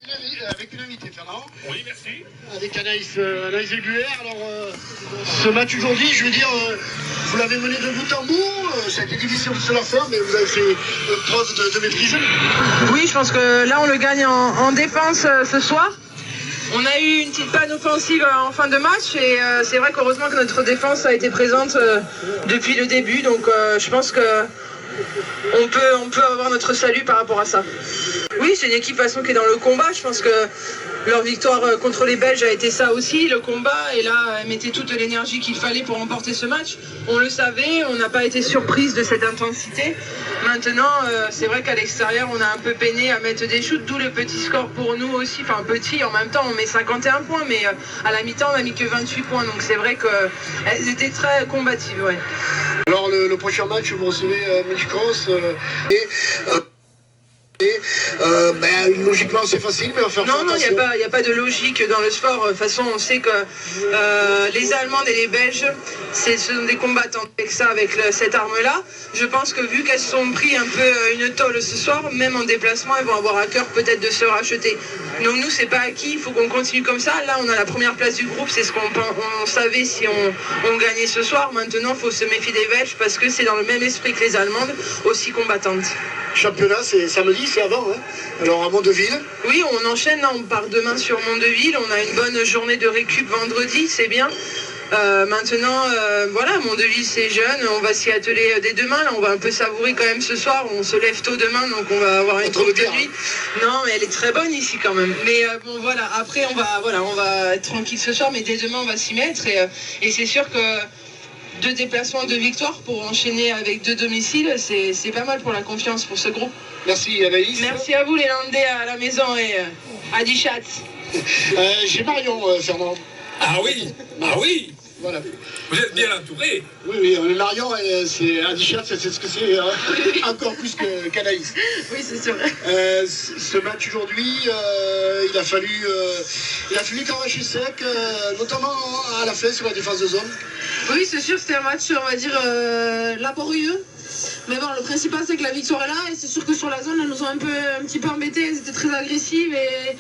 Avec une invitée, Fernand. Oui, merci. Avec Anaïs Eguer. Alors, ce match aujourd'hui, je veux dire, vous l'avez mené de bout en bout. Ça a été difficile de se la faire, mais vous avez fait preuve de maîtrise. Oui, je pense que là, on le gagne en défense ce soir. On a eu une petite panne offensive en fin de match et c'est vrai qu'heureusement que notre défense a été présente depuis le début. Donc, je pense que on peut avoir notre salut par rapport à ça. Oui, c'est une équipe de toute façon qui est dans le combat. Je pense que leur victoire contre les Belges a été ça aussi, le combat. Et là, elle mettait toute l'énergie qu'il fallait pour remporter ce match. On le savait, on n'a pas été surprise de cette intensité. Maintenant, c'est vrai qu'à l'extérieur, on a un peu peiné à mettre des shoots, d'où le petit score pour nous aussi. Enfin, petit, en même temps, on met 51 points, mais à la mi-temps, on n'a mis que 28 points. Donc c'est vrai qu'elles étaient très combatives. Ouais. Alors, le prochain match, vous recevez Multicross logiquement c'est facile, mais on va faire Non, il n'y a pas de logique dans le sport. De toute façon, on sait que les Allemandes et les Belges, ce sont des combattants avec ça, avec cette arme-là. Je pense que vu qu'elles se sont pris un peu une tôle ce soir, même en déplacement, elles vont avoir à cœur peut-être de se racheter. Donc nous, c'est pas acquis, il faut qu'on continue comme ça. Là, on a la première place du groupe, c'est ce qu'on savait si on gagnait ce soir. Maintenant, il faut se méfier des Belges parce que c'est dans le même esprit que les Allemandes, aussi combattantes. Championnat, c'est samedi, c'est avant, hein. Alors à Mondeville. Oui, on enchaîne, on part demain sur Mondeville, on a une bonne journée de récup vendredi, c'est bien. Maintenant, voilà, Mondeville c'est jeune, on va s'y atteler dès demain, là, on va un peu savourer quand même ce soir, on se lève tôt demain, donc on va avoir une grosse nuit. Non, mais elle est très bonne ici quand même. Mais bon voilà, après on va être tranquille ce soir, mais dès demain on va s'y mettre et c'est sûr que 2 déplacements, 2 victoires pour enchaîner avec 2 domiciles, c'est pas mal pour la confiance pour ce groupe. Merci Anaïs. Merci à vous les Landais à la maison et à Dichat. J'ai Marion, Fernand. Ah oui, ah oui. Voilà. Vous êtes bien entouré. Oui, Marion, c'est Adichat, c'est ce que c'est encore plus qu'Anaïs. Oui, c'est sûr. Ce match aujourd'hui, il a fallu qu'enracher sec, notamment à la fin sur la défense de zone. Oui, c'est sûr, c'était un match, on va dire, laborieux. Mais bon, le principal, c'est que la victoire est là. Et c'est sûr que sur la zone, elles nous ont un petit peu embêtés. Elles étaient très agressives. Et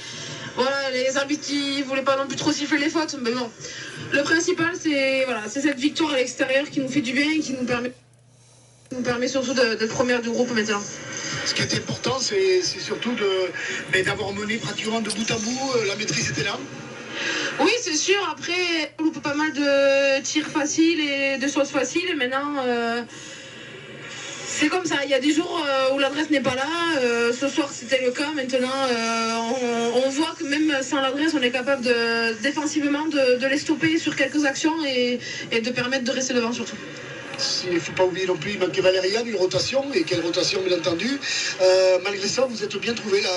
voilà, les arbitres qui voulaient pas non plus trop siffler les fautes. Mais bon, le principal, c'est cette victoire à l'extérieur qui nous fait du bien et qui nous permet surtout d'être première du groupe maintenant. Ce qui est important, c'est surtout d'avoir mené pratiquement de bout à bout. La maîtrise était là. Oui, c'est sûr. Après, on loupe pas mal de tirs faciles et de choses faciles. Maintenant, c'est comme ça. Il y a des jours où l'adresse n'est pas là. Ce soir, c'était le cas. Maintenant, on voit que même sans l'adresse, on est capable défensivement de les stopper sur quelques actions et de permettre de rester devant surtout. Il ne faut pas oublier non plus, il manquait Valériane, une rotation, et quelle rotation bien entendu. Malgré ça, vous êtes bien trouvé, là,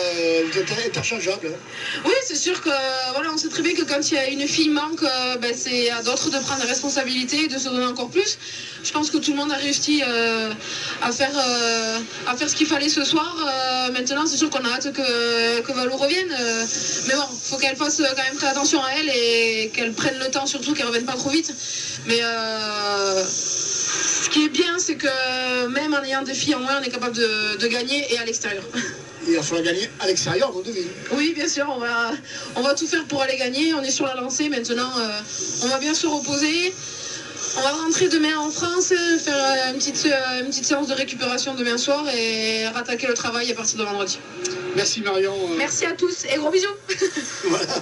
vous êtes interchangeable. Hein. Oui, c'est sûr que voilà, on sait très bien que quand il y a une fille manque, c'est à d'autres de prendre des responsabilités et de se donner encore plus. Je pense que tout le monde a réussi à faire ce qu'il fallait ce soir. Maintenant, c'est sûr qu'on a hâte que Valou revienne. Mais bon, il faut qu'elle fasse quand même très attention à elle et qu'elle prenne le temps, surtout qu'elle ne revienne pas trop vite. Mais ce qui est bien, c'est que même en ayant des filles en moins, on est capable de gagner et à l'extérieur. Il va falloir gagner à l'extérieur à Mondeville. Oui, bien sûr, on va tout faire pour aller gagner. On est sur la lancée maintenant, on va bien se reposer. On va rentrer demain en France, faire une petite séance de récupération demain soir et rattaquer le travail à partir de vendredi. Merci Marion. Merci à tous et gros bisous. Voilà.